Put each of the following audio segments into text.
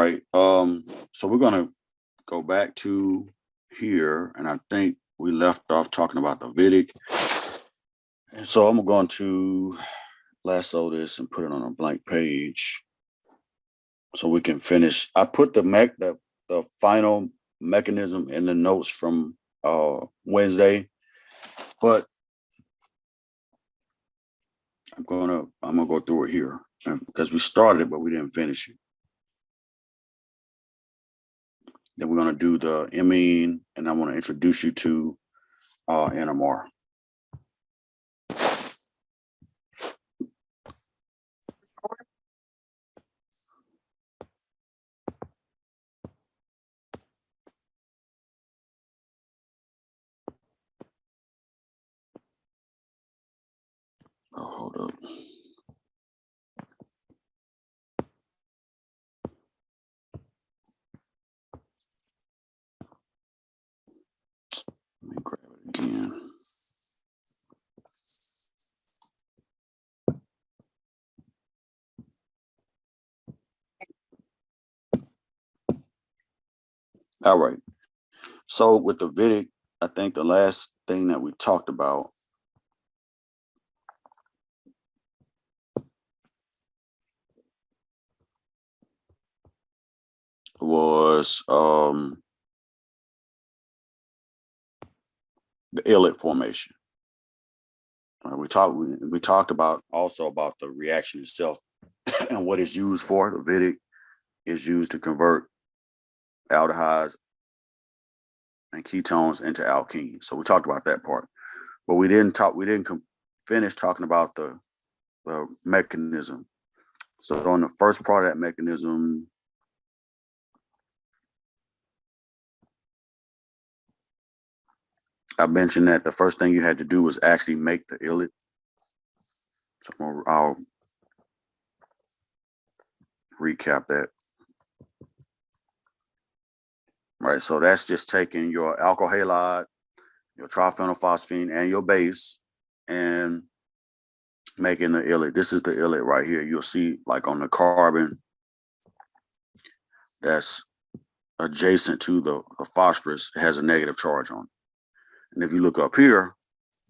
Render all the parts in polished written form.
right. So we're gonna go back to here, and I think we left off talking about the Vedic. And so I'm going to lasso this and put it on a blank page so we can finish. I put the final mechanism in the notes from Wednesday, but I'm gonna go through it here because we started it, but we didn't finish it. Then we're gonna do the imine, and I want to introduce you to NMR. Oh, hold up. Let me grab it again. All right. So with the Vedic, I think the last thing that we talked about was the Illit formation. We talked about also about the reaction itself and what it's used for. The Vedic is used to convert aldehydes and ketones into alkenes. So we talked about that part, but we didn't finish talking about the mechanism. So on the first part of that mechanism, I mentioned that the first thing you had to do was actually make the Illit. So I'll recap that. Right, so that's just taking your alkyl halide, your triphenylphosphine, and your base, and making the Illit. This is the Illit right here. You'll see, like on the carbon that's adjacent to the phosphorus, it has a negative charge on it. And if you look up here,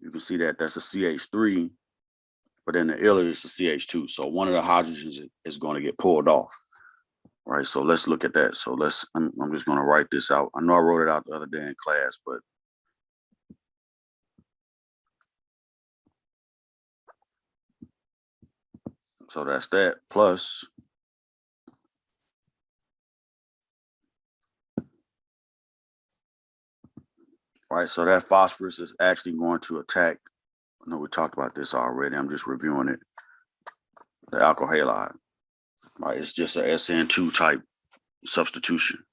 you can see that that's a CH3, but then the Illit is a CH2. So one of the hydrogens is going to get pulled off. Right, so let's look at that. So I'm just going to write this out. I know I wrote it out the other day in class, but so that's that plus right. So that phosphorus is actually going to attack. I know we talked about this already. I'm just reviewing it. The alkyl halide. Right, it's just a SN2 type substitution.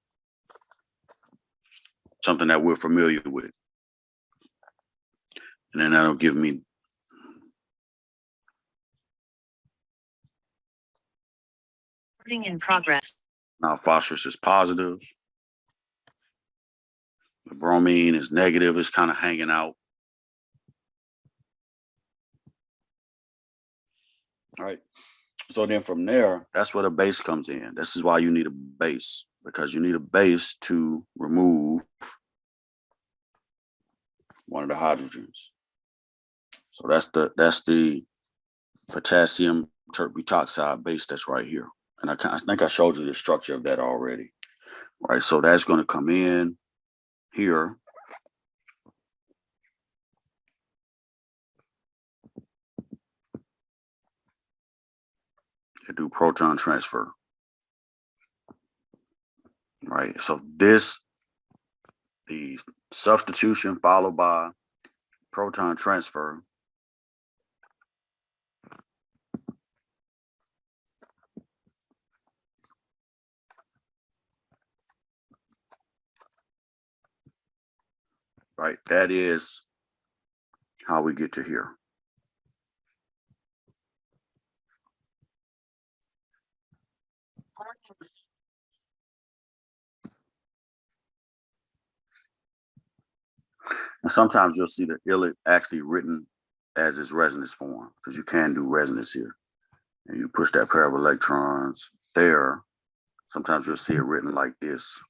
Something that we're familiar with. And then that'll give me in progress. Now phosphorus is positive. The bromine is negative. It's kind of hanging out. All right. So then from there, that's where the base comes in. This is why you need a base, because you need a base to remove one of the hydrogens. So that's the potassium terpbutoxide base that's right here. And I think I showed you the structure of that already. Right. So that's going to come in here. And do proton transfer. Right. So the substitution followed by proton transfer right, that is how we get to here. And sometimes you'll see the Illit actually written as its resonance form, because you can do resonance here. And you push that pair of electrons there, Sometimes you'll see it written like this.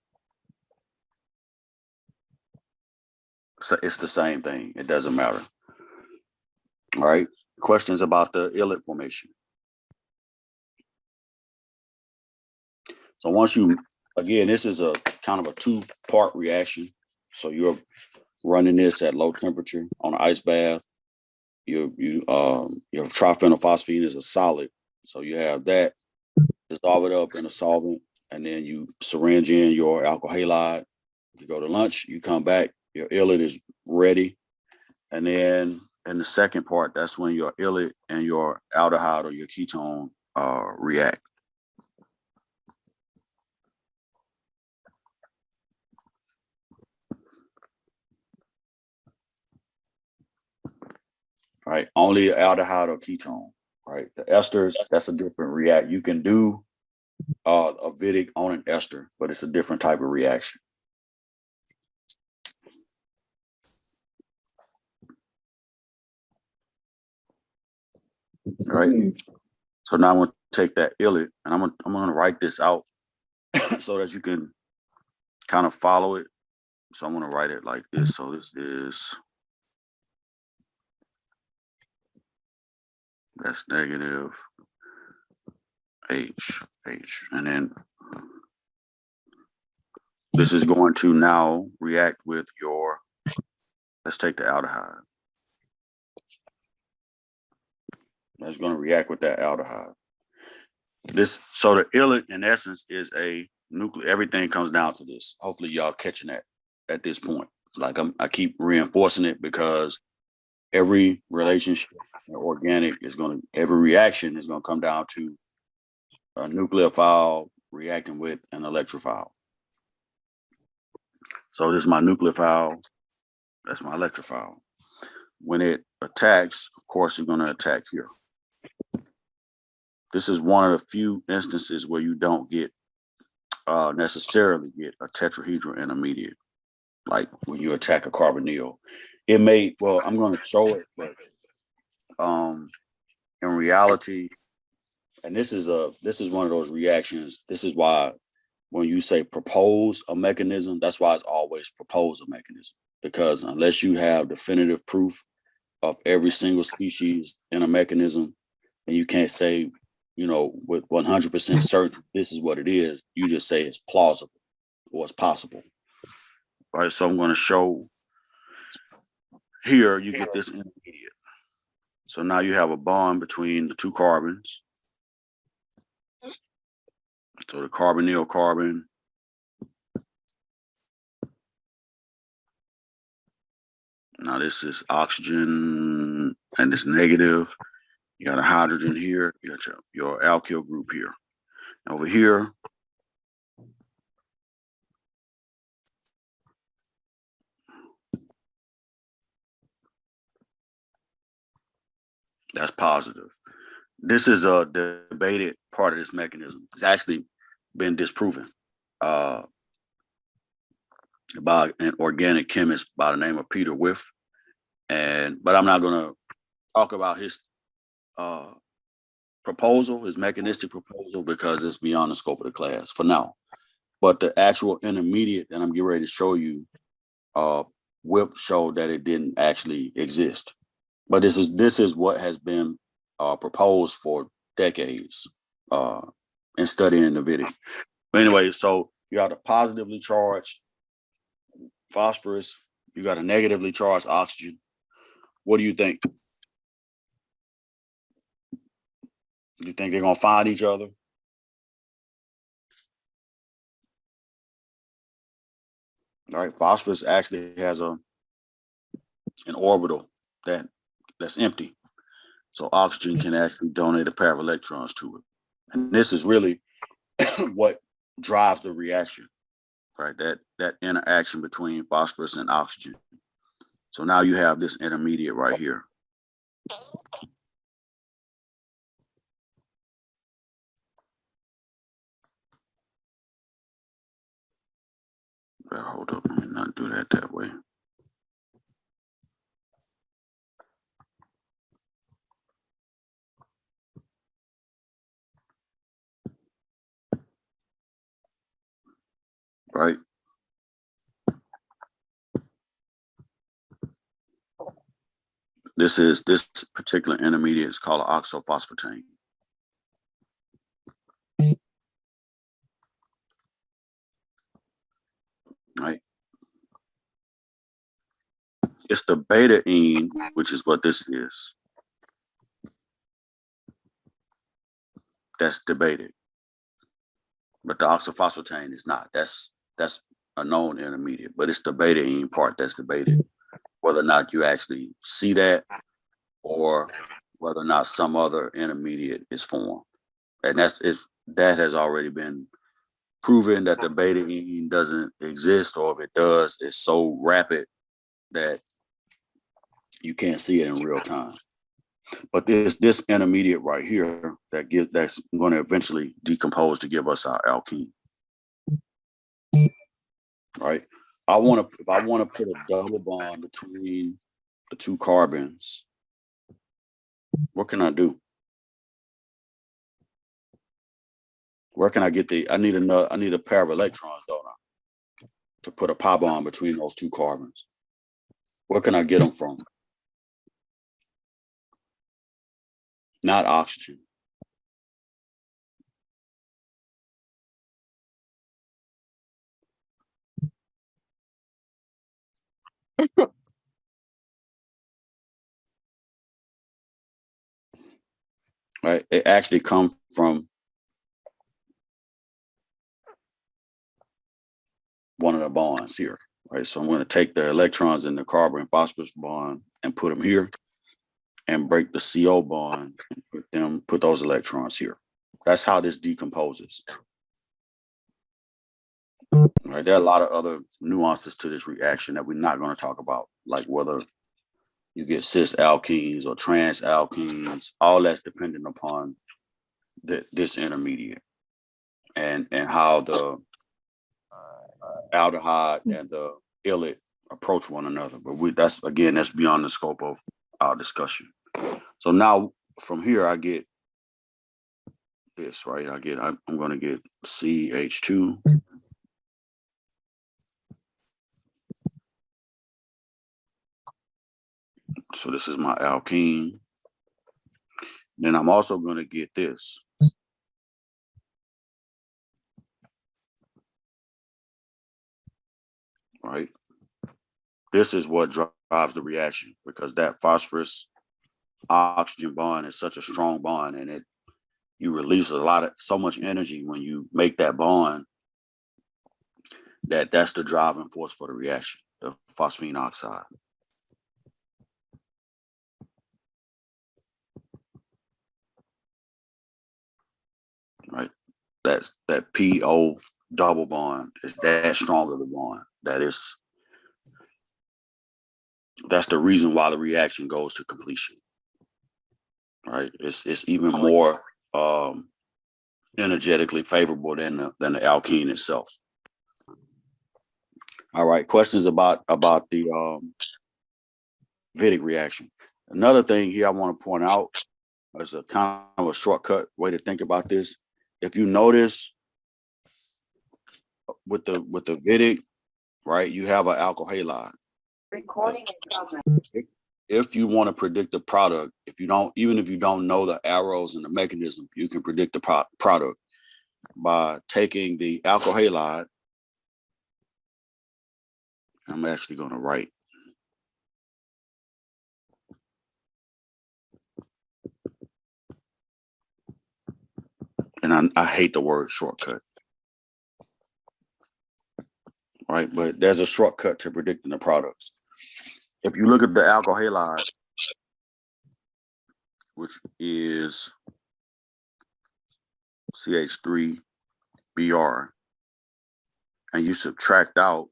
So it's the same thing. It doesn't matter. All right. Questions about the illet formation. So once you, again, this is a kind of a two-part reaction. So you're running this at low temperature on an ice bath. Your triphenylphosphine is a solid. So you have that, dissolve it up in a solvent, and then you syringe in your alkyl halide. You go to lunch, you come back, your illet is ready. And then in the second part, that's when your illet and your aldehyde or your ketone react. Right, only aldehyde or ketone. Right, the esters, that's a different react. You can do a Vidic on an ester, but it's a different type of reaction. All right. So now I'm going to take that illet and I'm going to write this out so that you can kind of follow it. So I'm going to write it like this. So this is, that's negative H, and then this is going to now react with your, let's take the aldehyde. That's going to react with that aldehyde. So the illet in essence is a nuclear, everything comes down to this. Hopefully y'all catching that at this point. Like I keep reinforcing it because every relationship, organic, is going to, every reaction is going to come down to a nucleophile reacting with an electrophile. So this is my nucleophile, that's my electrophile. When it attacks, of course, you're going to attack here. This is one of the few instances where you don't get necessarily get a tetrahedral intermediate, like when you attack a carbonyl. It may, well, I'm going to show it, but in reality, and this is one of those reactions. This is why when you say propose a mechanism, that's why it's always propose a mechanism, because unless you have definitive proof of every single species in a mechanism, and you can't say, you know, with 100% certain this is what it is, you just say it's plausible or it's possible. All right, so I'm going to show here, you get this intermediate. So now you have a bond between the two carbons. So the carbonyl carbon, now this is oxygen and it's negative. You got a hydrogen here, you got your alkyl group here. Over here, that's positive. This is a debated part of this mechanism. It's actually been disproven by an organic chemist by the name of Peter Whiff. But I'm not going to talk about his proposal, his mechanistic proposal, because it's beyond the scope of the class for now. But the actual intermediate that I'm getting ready to show you, Whiff showed that it didn't actually exist. But this is what has been proposed for decades in studying the Vidic. But anyway, so you got a positively charged phosphorus, you got a negatively charged oxygen. What do you think? Do you think they're gonna find each other? All right, phosphorus actually has an orbital that's empty. So oxygen can actually donate a pair of electrons to it. And this is really what drives the reaction, right? That interaction between phosphorus and oxygen. So now you have this intermediate right here. Well, hold up, let me not do that way. right? This particular intermediate is called oxophosphatane. Right? It's the beta-ene, which is what this is. That's debated. But the oxophosphatane is not. That's a known intermediate, but it's the beta-ene part that's debated, whether or not you actually see that or whether or not some other intermediate is formed. And that has already been proven that the beta-ene doesn't exist, or if it does, it's so rapid that you can't see it in real time. But this intermediate right here that's going to eventually decompose to give us our alkene. Right? If I want to put a double bond between the two carbons, what can I do? Where can I get I need a pair of electrons, don't I? To put a pi bond between those two carbons. Where can I get them from? Not oxygen. Right? It actually comes from one of the bonds here. Right? So I'm going to take the electrons in the carbon and phosphorus bond and put them here, and break the CO bond and put those electrons here. That's how this decomposes. Right? There are a lot of other nuances to this reaction that we're not going to talk about, like whether you get cis alkenes or trans alkenes. All that's dependent upon this intermediate and how the aldehyde and the illite approach one another. But that's beyond the scope of our discussion. So now from here, I get this, right? I'm going to get CH2. So this is my alkene. Then I'm also going to get this. Right? This is what drives the reaction, because that phosphorus oxygen bond is such a strong bond, and you release so much energy when you make that bond, that's the driving force for the reaction, the phosphine oxide. Right? That PO double bond is that strong of a bond. That's the reason why the reaction goes to completion. Right? It's even more energetically favorable than the alkene itself. All right, questions about the Wittig reaction. Another thing here I want to point out as a kind of a shortcut way to think about this. If you notice with the Wittig, right, you have an alkyl halide. Recording in progress. If you want to predict the product, even if you don't know the arrows and the mechanism, you can predict the product by taking the alkyl halide. I'm actually going to write. And I hate the word shortcut. Right? But there's a shortcut to predicting the products. If you look at the alkyl halide, which is CH3Br, and you subtract out,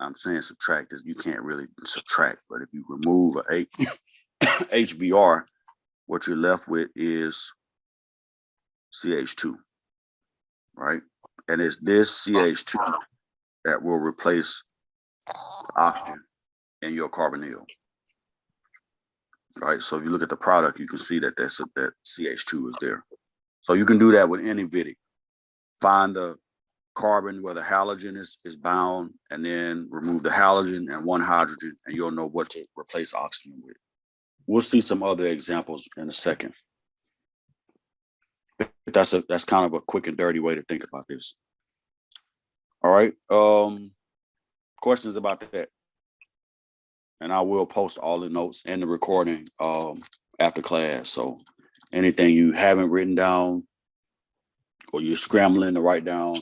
I'm saying subtract because you can't really subtract, but if you remove a HBr, what you're left with is CH2, right? And it's this CH2 that will replace oxygen in your carbonyl. Right? So if you look at the product, you can see that that CH2 is there. So you can do that with any Wittig. Find the carbon where the halogen is bound, and then remove the halogen and one hydrogen, and you'll know what to replace oxygen with. We'll see some other examples in a second. That's kind of a quick and dirty way to think about this. All right. Questions about that? And I will post all the notes and the recording after class. So anything you haven't written down or you're scrambling to write down,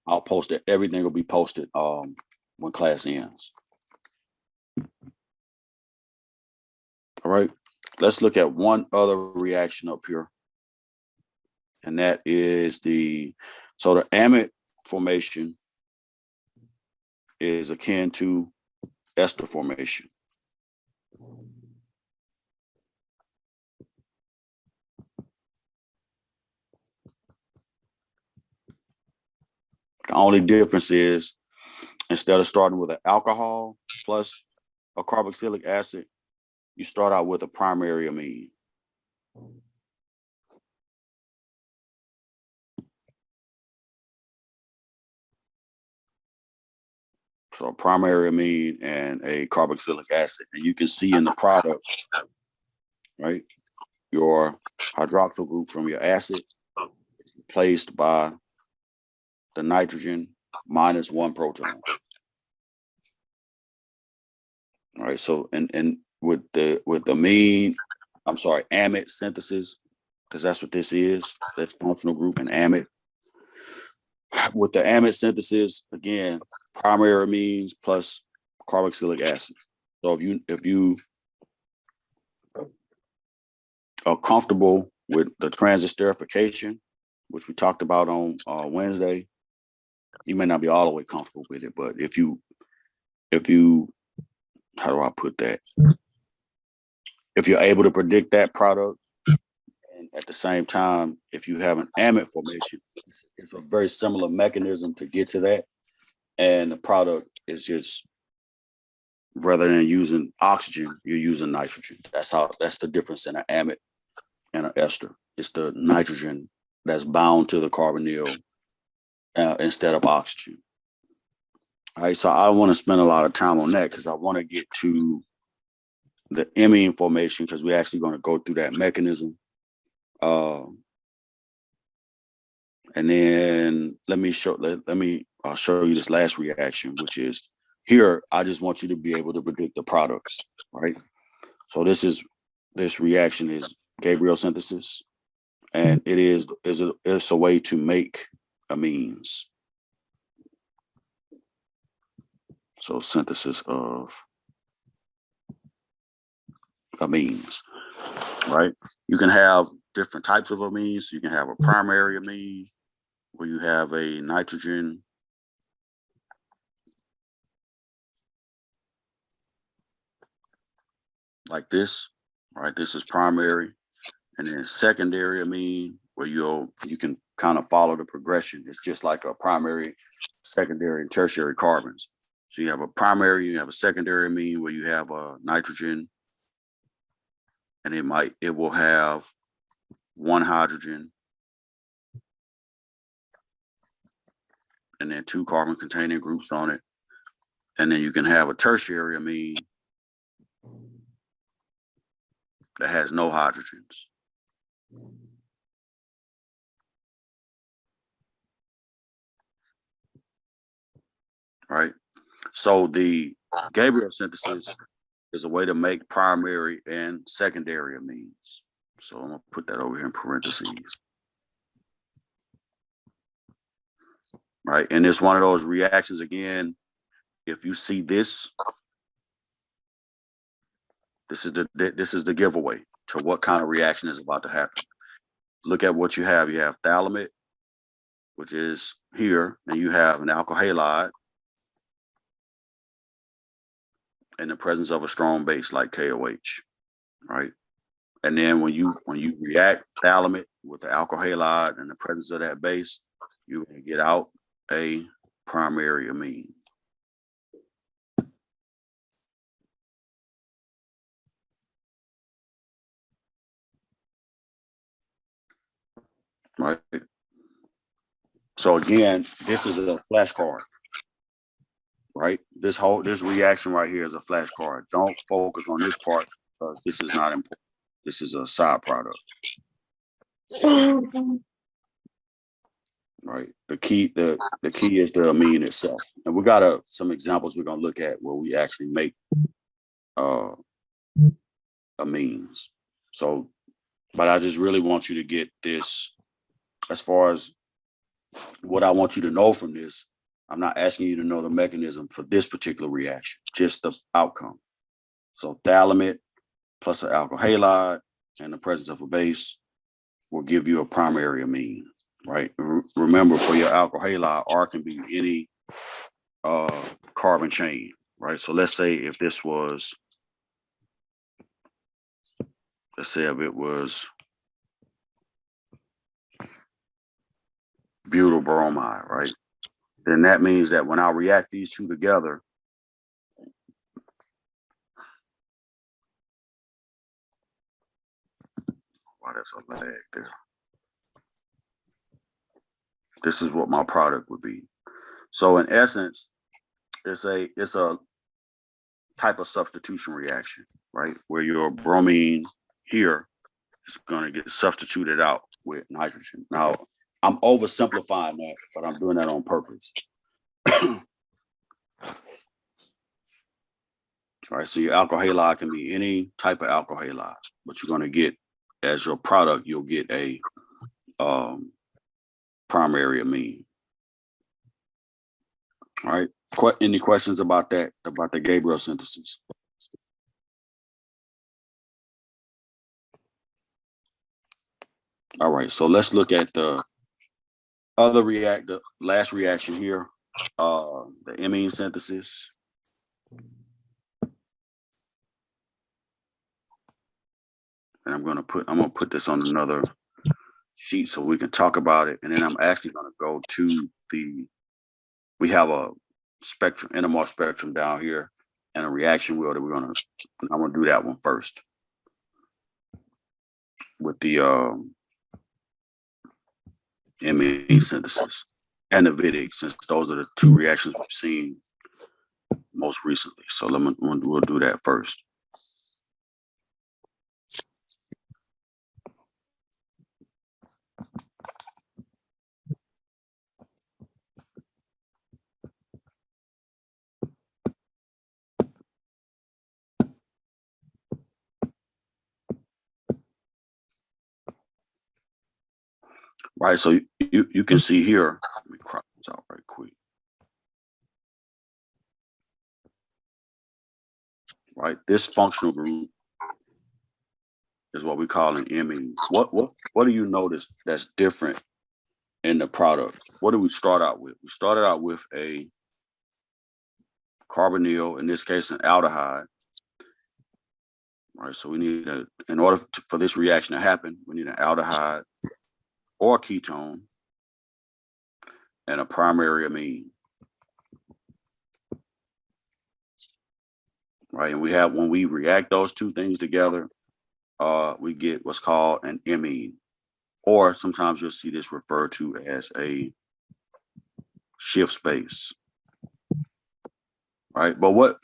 I'll post it. Everything will be posted when class ends. All right. Let's look at one other reaction up here. And that is the amide formation is akin to ester formation. The only difference is instead of starting with an alcohol plus a carboxylic acid, you start out with a primary amine. So a primary amine and a carboxylic acid. And you can see in the product, right, your hydroxyl group from your acid is replaced by the nitrogen minus one proton. All right, so and with the amide synthesis, because that's what this is, that's functional group and amide. With the amide synthesis, again, primary amines plus carboxylic acid. So if you are comfortable with the transesterification, which we talked about on Wednesday, you may not be all the way comfortable with it, but if you, how do I put that? If you're able to predict that product, and at the same time, if you have an amide formation, it's a very similar mechanism to get to that. And the product is just, rather than using oxygen, you're using nitrogen. That's the difference in an amide and an ester. It's the nitrogen that's bound to the carbonyl instead of oxygen. All right, so I don't want to spend a lot of time on that because I want to get to the imine formation because we're actually going to go through that mechanism. And then let me show you this last reaction, which is here. I just want you to be able to predict the products, right? So this reaction is Gabriel synthesis, and it's a way to make amines. So synthesis of amines, right? You can have different types of amines. You can have a primary amine where you have a nitrogen like this, right? This is primary. And then secondary amine where you can kind of follow the progression. It's just like a primary, secondary, and tertiary carbons. So you have a primary, you have a secondary amine where you have a nitrogen, and it will have one hydrogen and then two carbon containing groups on it. And then you can have a tertiary amine that has no hydrogens. Right? So the Gabriel synthesis is a way to make primary and secondary amines. So I'm gonna put that over here in parentheses. Right, and it's one of those reactions again. If you see this, this is the giveaway to what kind of reaction is about to happen. Look at what you have. You have phthalimate, which is here, and you have an alkyl halide in the presence of a strong base like KOH, right? And then when you react phthalimate with the alkyl halide in the presence of that base, you're going to get out a primary amine. Right. So again, this is a flashcard, right? This reaction right here is a flashcard. Don't focus on this part because this is not important. This is a side product. Right. The key is the amine itself. And we got some examples we're gonna look at where we actually make amines. So, but I just really want you to get this as far as what I want you to know from this. I'm not asking you to know the mechanism for this particular reaction, just the outcome. So phthalimate plus an alkyl halide and the presence of a base will give you a primary amine. Right. Remember, for your alkyl halide, R can be any carbon chain. Right. So let's say if this was, let's say if it was butyl bromide, right? Then that means that when I react these two together, wow, there's a lag there. This is what my product would be. So in essence, it's a type of substitution reaction, right? Where your bromine here is going to get substituted out with nitrogen. Now, I'm oversimplifying that, but I'm doing that on purpose. All right, so your alkyl halide can be any type of alkyl halide, but you're going to get, as your product, you'll get a primary amine. All right. Any questions about that, about the Gabriel synthesis? All right. So let's look at the last reaction here, the amine synthesis. And I'm gonna put this on another sheet so we can talk about it. And then I'm actually gonna go to we have a spectrum, NMR spectrum down here, and a reaction wheel that I'm gonna do that one first with the amine synthesis and the Vidic, since those are the two reactions we've seen most recently. So we'll do that first. Right, so you can see here, let me crop this out right quick. Right, this functional group is what we call an amine. What do you notice that's different in the product? What do we start out with? We started out with a carbonyl, in this case an aldehyde. All right, so we need in order for this reaction to happen, we need an aldehyde or a ketone and a primary amine. Right, and when we react those two things together, we get what's called an amine, or sometimes you'll see this referred to as a Schiff's base. Right, but what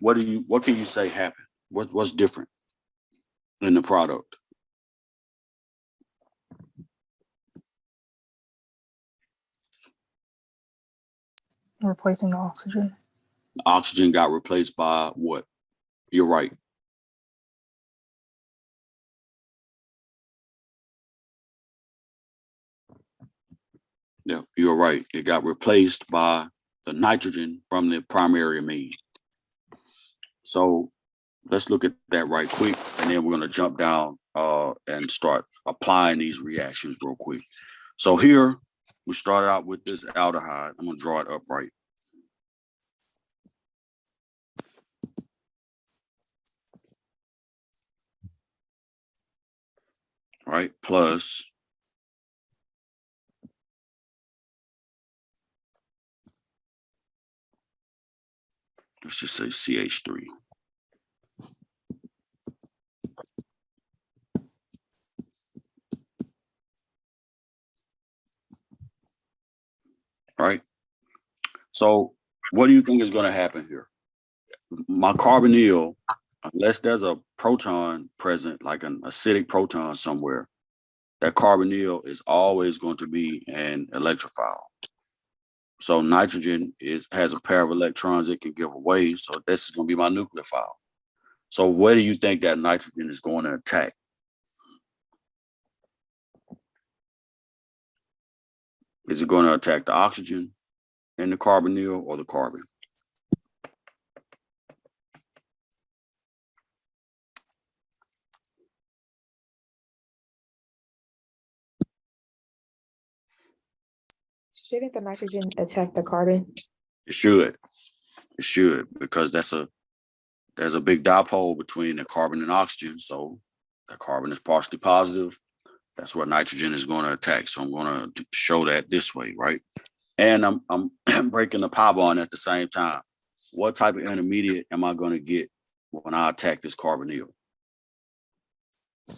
can you say happened? What's different in the product? Replacing the oxygen. Oxygen got replaced by what? You're right. Yeah, you're right. It got replaced by the nitrogen from the primary amine. So let's look at that right quick, and then we're going to jump down and start applying these reactions real quick. So here we started out with this aldehyde. I'm going to draw it upright. Right, plus let's just say CH3. So what do you think is going to happen here? My carbonyl, unless there's a proton present, like an acidic proton somewhere, that carbonyl is always going to be an electrophile. So nitrogen has a pair of electrons it can give away. So this is going to be my nucleophile. So where do you think that nitrogen is going to attack? Is it going to attack the oxygen in the carbonyl or the carbon? Shouldn't the nitrogen attack the carbon? It should. It should, because there's a big dipole between the carbon and oxygen. So the carbon is partially positive. That's where nitrogen is going to attack. So I'm going to show that this way, right? And I'm breaking the pi bond at the same time. What type of intermediate am I going to get when I attack this carbonyl? We've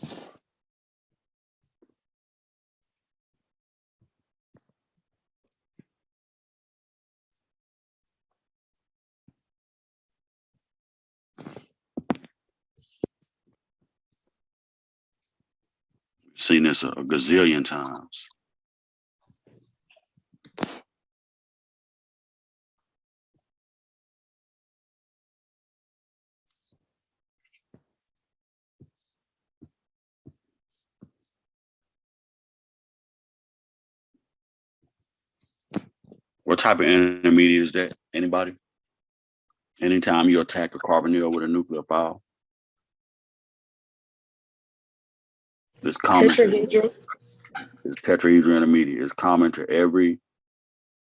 seen this a gazillion times. What type of intermediate is that? Anybody? Anytime you attack a carbonyl with a nucleophile, it's common Tetrahedral. it's tetrahedral intermediate. It's common to every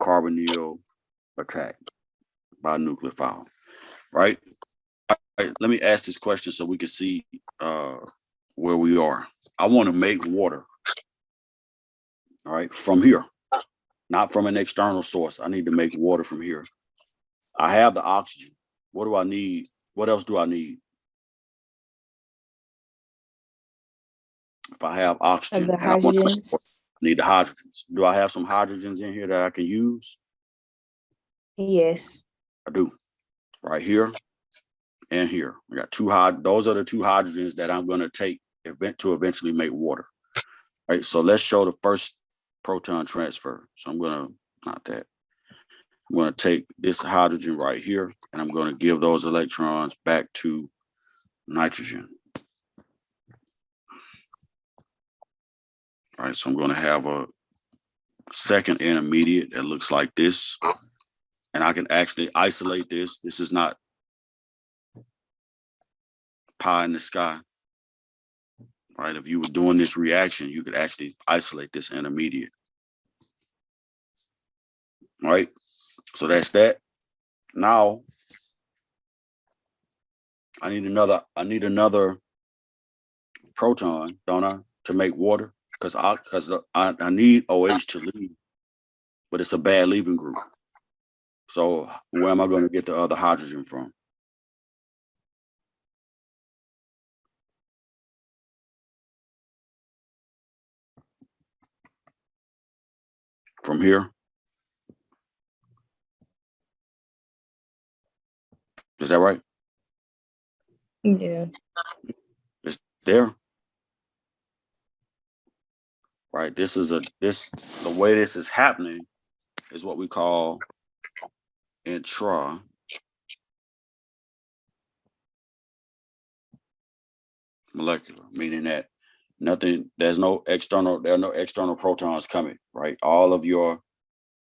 carbonyl attack by nucleophile, right? All right, let me ask this question so we can see where we are. I want to make water, all right, from here, not from an external source. I need to make water from here. I have the oxygen. What do I need? What else do I need? If I have oxygen, The and I want to hydrogens. need the hydrogens. Do I have some hydrogens in here that I can use? Yes. I do. Right here and here. I got those are the two hydrogens that I'm going to take to eventually make water. Right. So let's show the first proton transfer. So I'm going to, not that. I'm going to take this hydrogen right here, and I'm going to give those electrons back to nitrogen. All right. So I'm going to have a second intermediate that looks like this. And I can actually isolate this. This is not pie in the sky. Right? If you were doing this reaction, you could actually isolate this intermediate. Right? So that's that. Now I need another proton, don't I, to make water? Because I need OH to leave, but it's a bad leaving group. So where am I going to get the other hydrogen from? From here? Is that right? Yeah. It's there. Right. The way this is happening is what we call intramolecular, meaning that there are no external protons coming, right? All of your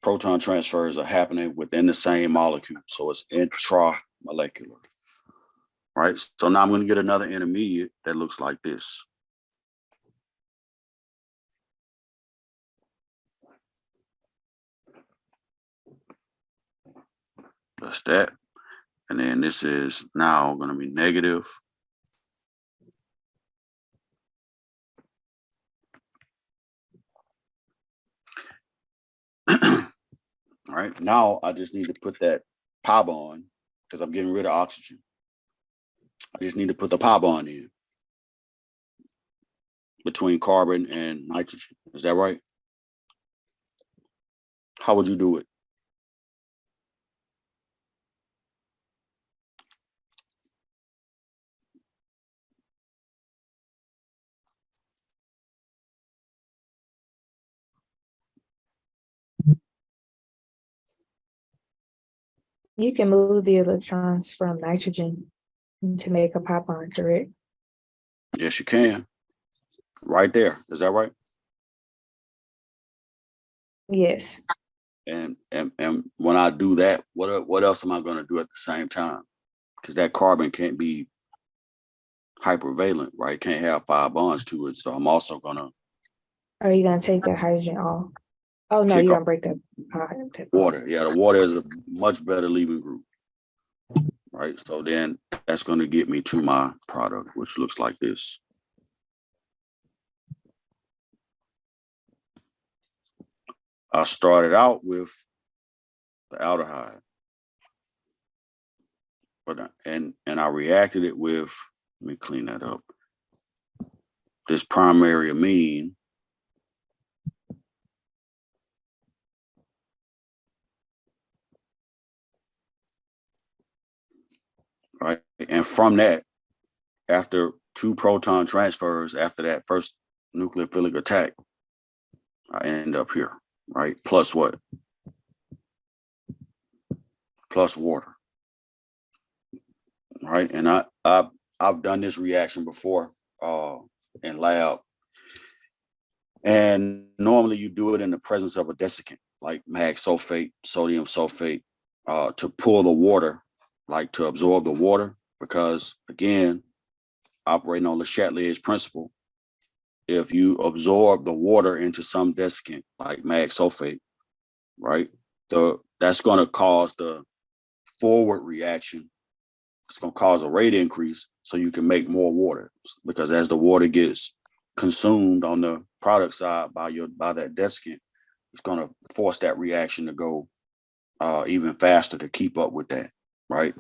proton transfers are happening within the same molecule. So it's intramolecular, right? So now I'm going to get another intermediate that looks like this. That's that. And then this is now going to be negative. All right, now I just need to put that pi bond because I'm getting rid of oxygen. I just need to put the pi bond in between carbon and nitrogen. Is that right? How would you do it? You can move the electrons from nitrogen to make a pop bond, correct? Yes, you can. Right there. Is that right? Yes. And when I do that, what else am I going to do at the same time? Because that carbon can't be hypervalent, right? Can't have 5 bonds to it. So I'm also going to Are you gonna take the hydrogen off? Oh no, kick you're off gonna break up. water. Yeah, the water is a much better leaving group, right? So then that's going to get me to my product, which looks like this. I started out with the aldehyde, but and I reacted it with, let me clean that up, this primary amine, right? And from that, after 2 proton transfers, after that first nucleophilic attack, I end up here, right? Plus what? Plus water, right? And I've done this reaction before in lab, and normally you do it in the presence of a desiccant like mag sulfate, sodium sulfate, to pull the water, like to absorb the water, because again, operating on Le Chatelier's principle, if you absorb the water into some desiccant like mag sulfate, right, that's going to cause the forward reaction. It's going to cause a rate increase so you can make more water, because as the water gets consumed on the product side by that desiccant, it's going to force that reaction to go even faster to keep up with that, right?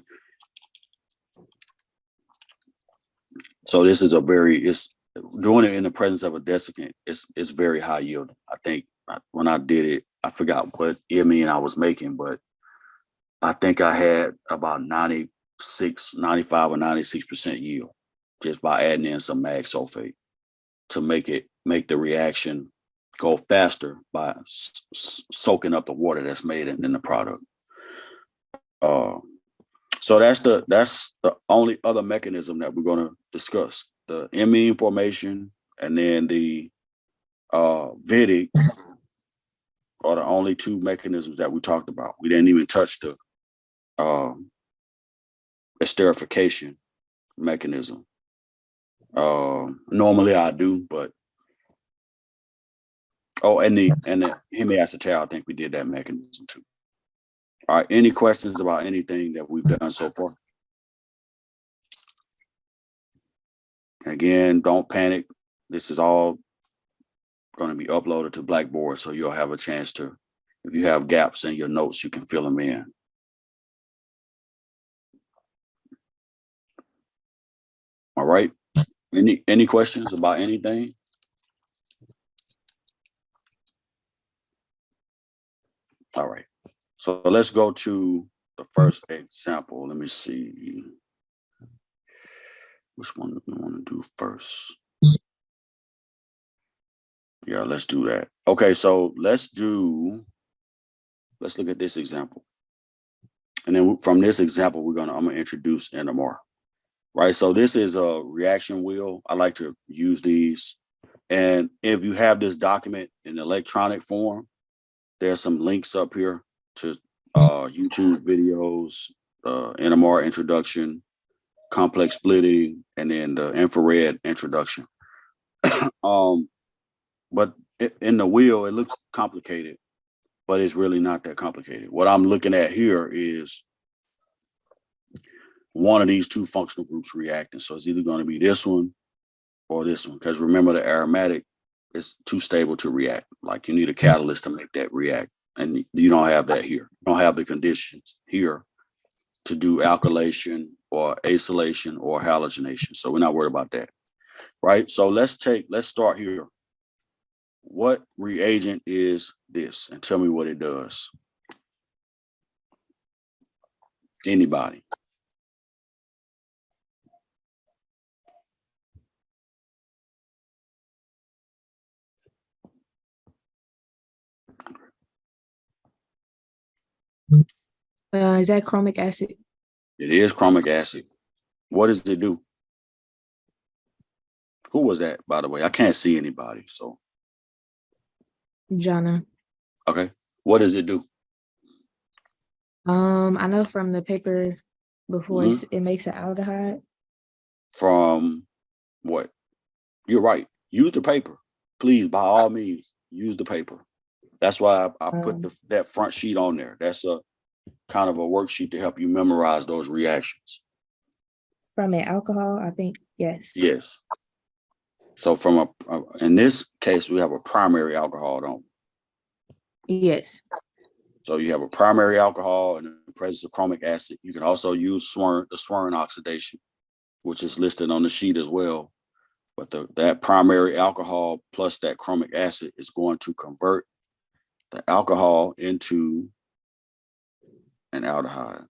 So this is it's doing it in the presence of a desiccant. It's very high yield. I think when I did it, I forgot what amine I was making, but I think I had about 95 or 96% yield just by adding in some mag sulfate to make the reaction go faster by soaking up the water that's made in the product. So that's the only other mechanism that we're going to discuss: the amine formation, and then the VIDIC are the only 2 mechanisms that we talked about. We didn't even touch the esterification mechanism. Normally I do, but and the hemiacetal, I think we did that mechanism too. All right, any questions about anything that we've done so far? Again, don't panic. This is all going to be uploaded to Blackboard, so you'll have a chance to, if you have gaps in your notes, you can fill them in. All right. Any questions about anything? All right. So let's go to the first example. Let me see. Which one do we want to do first? Yeah, let's do that. Okay, so let's look at this example. And then from this example, I'm gonna introduce NMR. Right. So this is a reaction wheel. I like to use these. And if you have this document in electronic form, there's some links up here to YouTube videos, NMR introduction, complex splitting, and then the infrared introduction. But in the wheel, it looks complicated, but it's really not that complicated. What I'm looking at here is one of these 2 functional groups reacting. So it's either going to be this one or this one, because remember, the aromatic is too stable to react. Like, you need a catalyst to make that react, and you don't have that here. You don't have the conditions here to do alkylation or acylation or halogenation. So we're not worried about that, right? So let's start here. What reagent is this? And tell me what it does. Anybody? Is that chromic acid? It is chromic acid. What does it do? Who was that, by the way? I can't see anybody. So, Jana. okay. What does it do? I know from the paper before Mhm. it makes an aldehyde. From what? You're right. Use the paper. Please, by all means, use the paper. That's why I put that front sheet on there. That's a kind of a worksheet to help you memorize those reactions. From an alcohol, I think, yes. Yes. So from in this case, we have a primary alcohol, don't we? Yes. So you have a primary alcohol and the presence of chromic acid. You can also use the Swern oxidation, which is listed on the sheet as well. But that primary alcohol plus that chromic acid is going to convert the alcohol into an aldehyde.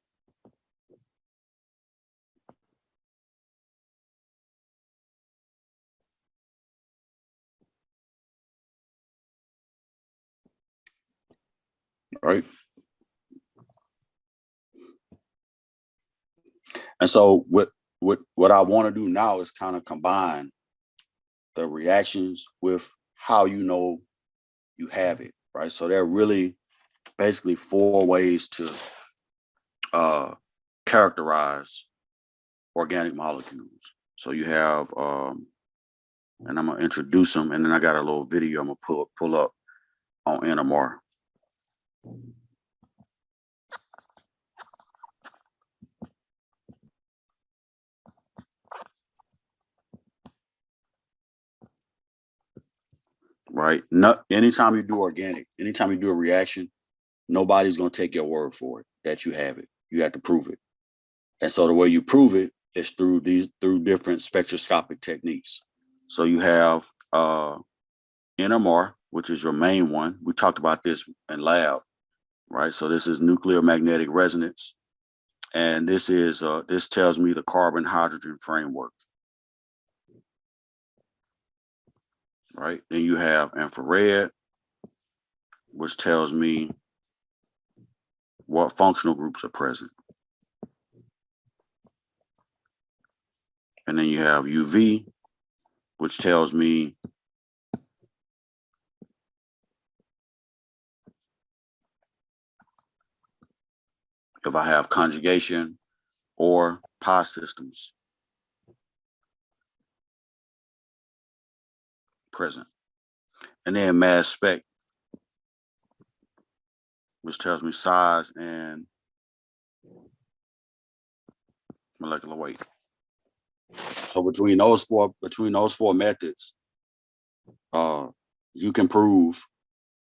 Right? And so what I want to do now is kind of combine the reactions with how you know you have it, right? So there are really basically 4 ways to characterize organic molecules. So you have, and I'm gonna introduce them, and then I got a little video I'm gonna pull up on NMR. Right? Not anytime you do organic, anytime you do a reaction, nobody's gonna take your word for it that you have it. You have to prove it. And so the way you prove it is through different spectroscopic techniques. So you have NMR, which is your main one. We talked about this in lab, right? So this is nuclear magnetic resonance. And this tells me the carbon hydrogen framework. Right? Then you have infrared, which tells me what functional groups are present. And then you have UV, which tells me if I have conjugation or pi systems present. And then mass spec, which tells me size and molecular weight. So between those four methods, you can prove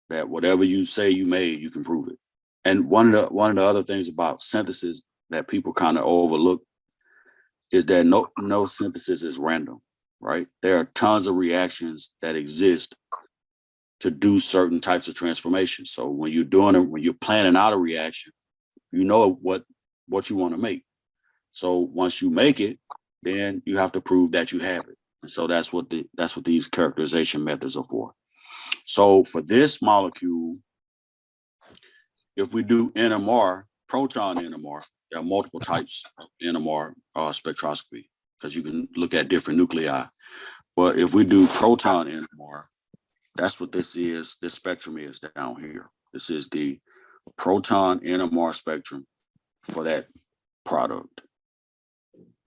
that whatever you say you made, you can prove it. And one of the other things about synthesis that people kind of overlook is that no synthesis is random, right? There are tons of reactions that exist to do certain types of transformations. So when you're planning out a reaction, you know what you want to make. So once you make it, then you have to prove that you have it. And so that's what these characterization methods are for. So for this molecule, if we do NMR, proton NMR, there are multiple types of NMR spectroscopy because you can look at different nuclei. But if we do proton NMR, that's what this is. This spectrum is down here. This is the proton NMR spectrum for that product,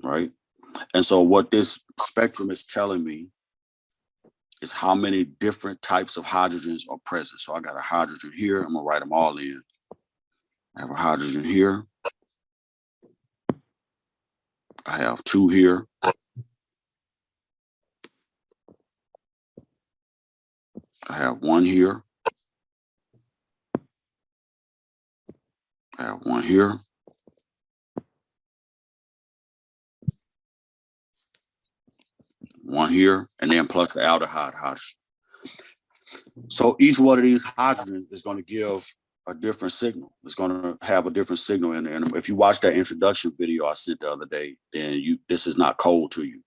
right? And so what this spectrum is telling me is how many different types of hydrogens are present. So I got a hydrogen here. I'm gonna write them all in. I have a hydrogen here. I have 2 here. I have 1 here. I have 1 here. One here, and then plus the aldehyde hydrogen. So each one of these hydrogens is going to give a different signal. It's going to have a different signal in there. And if you watch that introduction video I sent the other day, then this is not cold to you.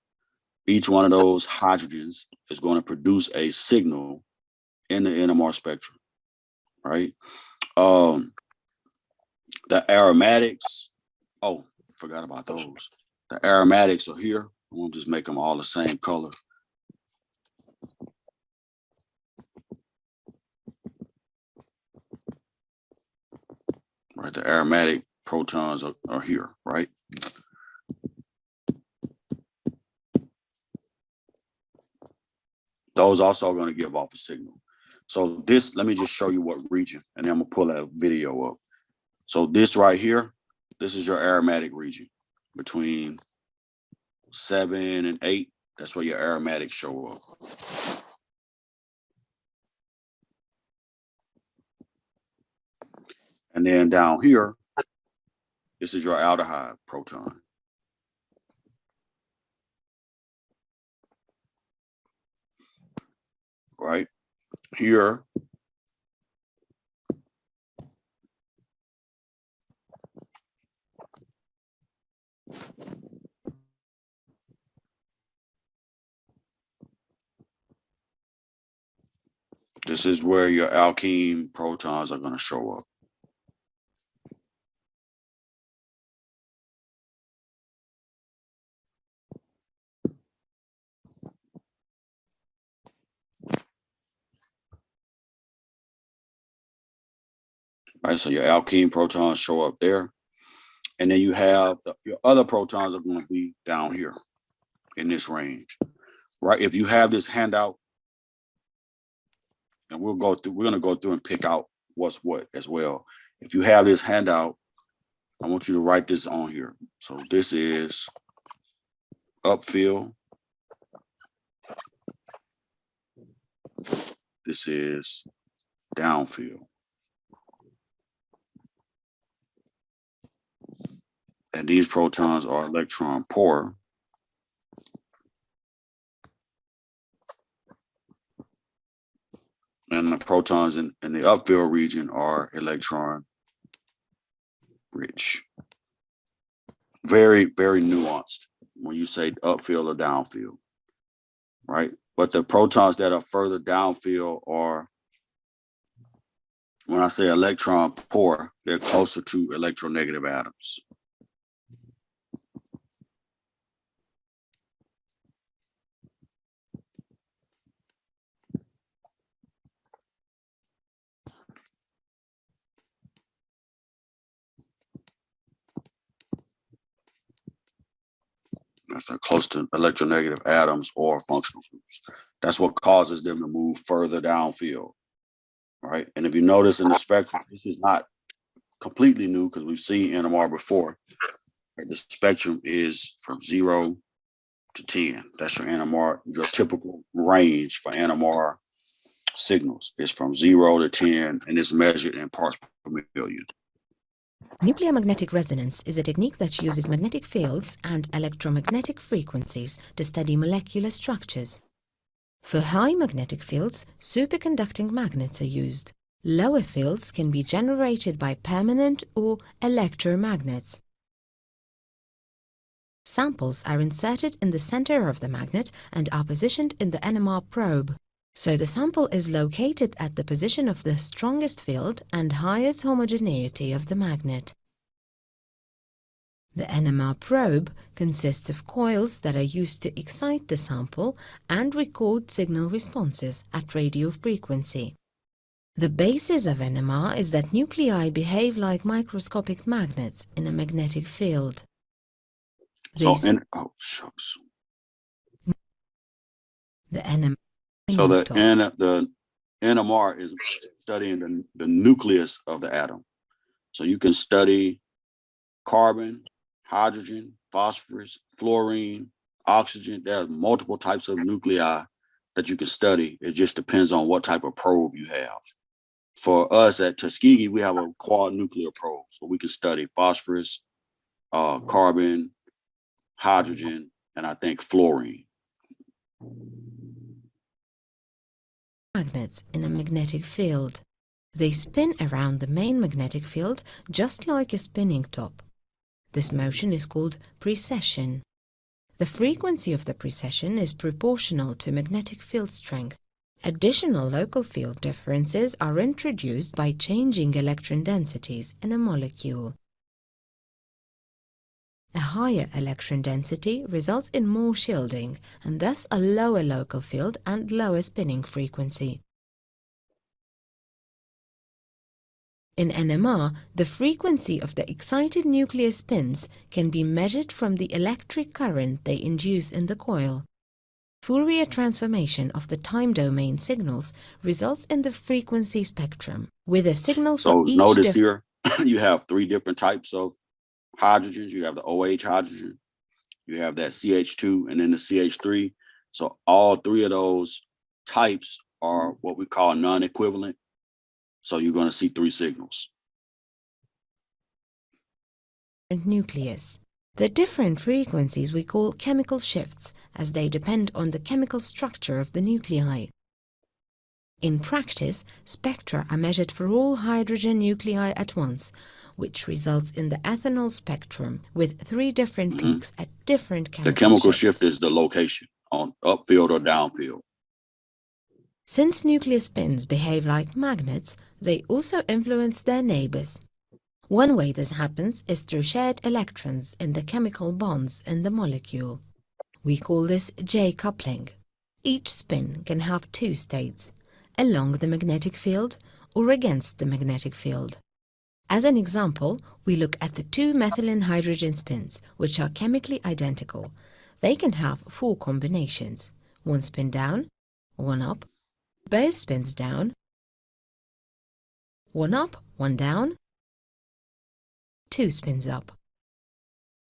Each one of those hydrogens is going to produce a signal in the NMR spectrum, right? The The aromatics, oh, forgot about those. The aromatics are here. We'll just make them all the same color. Right, the aromatic protons are here, right? Those also are going to give off a signal. So this, let me just show you what region, and then I'm gonna pull that video up. So this right here, this is your aromatic region between 7 and 8. That's where your aromatics show up. And then down here, this is your aldehyde proton. Right here, this is where your alkene protons are going to show up. Right, so your alkene protons show up there. And then you have your other protons are going to be down here in this range. Right, if you have this handout, and we're going to go through and pick out what's what as well. If you have this handout, I want you to write this on here. So this is upfield. This is downfield. And these protons are electron poor. And the protons in the upfield region are electron rich. Very, very nuanced when you say upfield or downfield, right? But the protons that are further downfield are, when I say electron poor, they're closer to electronegative atoms. That's close to electronegative atoms or functional groups. That's what causes them to move further downfield, right? And if you notice in the spectrum, this is not completely new because we've seen NMR before. Right? The spectrum is from 0 to 10. That's your NMR. Your typical range for NMR signals is from 0 to 10, and it's measured in parts per million. Nuclear magnetic resonance is a technique that uses magnetic fields and electromagnetic frequencies to study molecular structures. For high magnetic fields, superconducting magnets are used. Lower fields can be generated by permanent or electromagnets. Samples are inserted in the center of the magnet and are positioned in the NMR probe. So the sample is located at the position of the strongest field and highest homogeneity of the magnet. The NMR probe consists of coils that are used to excite the sample and record signal responses at radio frequency. The basis of NMR is that nuclei behave like microscopic magnets in a magnetic field. So The NMR So the NMR is studying the nucleus of the atom. So you can study carbon, hydrogen, phosphorus, fluorine, oxygen. There are multiple types of nuclei that you can study. It just depends on what type of probe you have. For us at Tuskegee, we have a quad nuclear probe. So we can study phosphorus, carbon, hydrogen, and I think fluorine. Magnets in a magnetic field. They spin around the main magnetic field just like a spinning top. This motion is called precession. The frequency of the precession is proportional to magnetic field strength. Additional local field differences are introduced by changing electron densities in a molecule. A higher electron density results in more shielding and thus a lower local field and lower spinning frequency. In NMR, the frequency of the excited nuclear spins can be measured from the electric current they induce in the coil. Fourier transformation of the time domain signals results in the frequency spectrum, with a signal So for each notice here, you have three different types of hydrogens. You have the OH hydrogen, you have that CH2, and then the CH3. So all three of those types are what we call non-equivalent. So you're going to see three signals. nucleus. The different frequencies we call chemical shifts, as they depend on the chemical structure of the nuclei. In practice, spectra are measured for all hydrogen nuclei at once, which results in the ethanol spectrum with three different peaks at different chemical The chemical shifts. shift is the location on upfield or downfield. Since nuclear spins behave like magnets, they also influence their neighbors. One way this happens is through shared electrons in the chemical bonds in the molecule. We call this J-coupling. Each spin can have two states, along the magnetic field or against the magnetic field. As an example, we look at the two methylene hydrogen spins, which are chemically identical. They can have four combinations: one spin down, one up, both spins down, one up, one down, two spins up.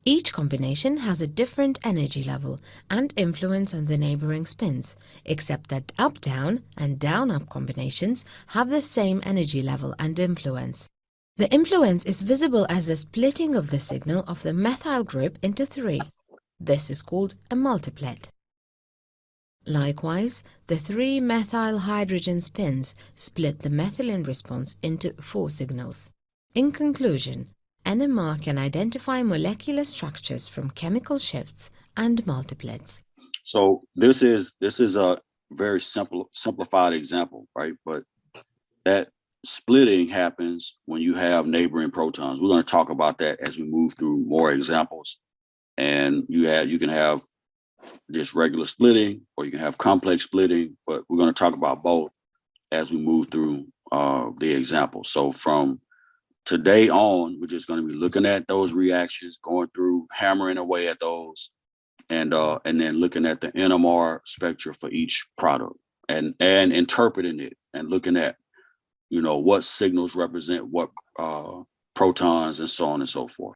Each combination has a different energy level and influence on the neighboring spins, except that up-down and down-up combinations have the same energy level and influence. The influence is visible as a splitting of the signal of the methyl group into three. This is called a multiplet. Likewise, the three methyl hydrogen spins split the methylene response into four signals. In conclusion, NMR can identify molecular structures from chemical shifts and multiplets. So this is a very simplified example, right? But that splitting happens when you have neighboring protons. We're going to talk about that as we move through more examples. And you can have just regular splitting, or you can have complex splitting, but we're going to talk about both as we move through the example. So from today on, we're just going to be looking at those reactions, going through, hammering away at those, and then looking at the NMR spectra for each product and interpreting it and looking at, what signals represent what protons and so on and so forth.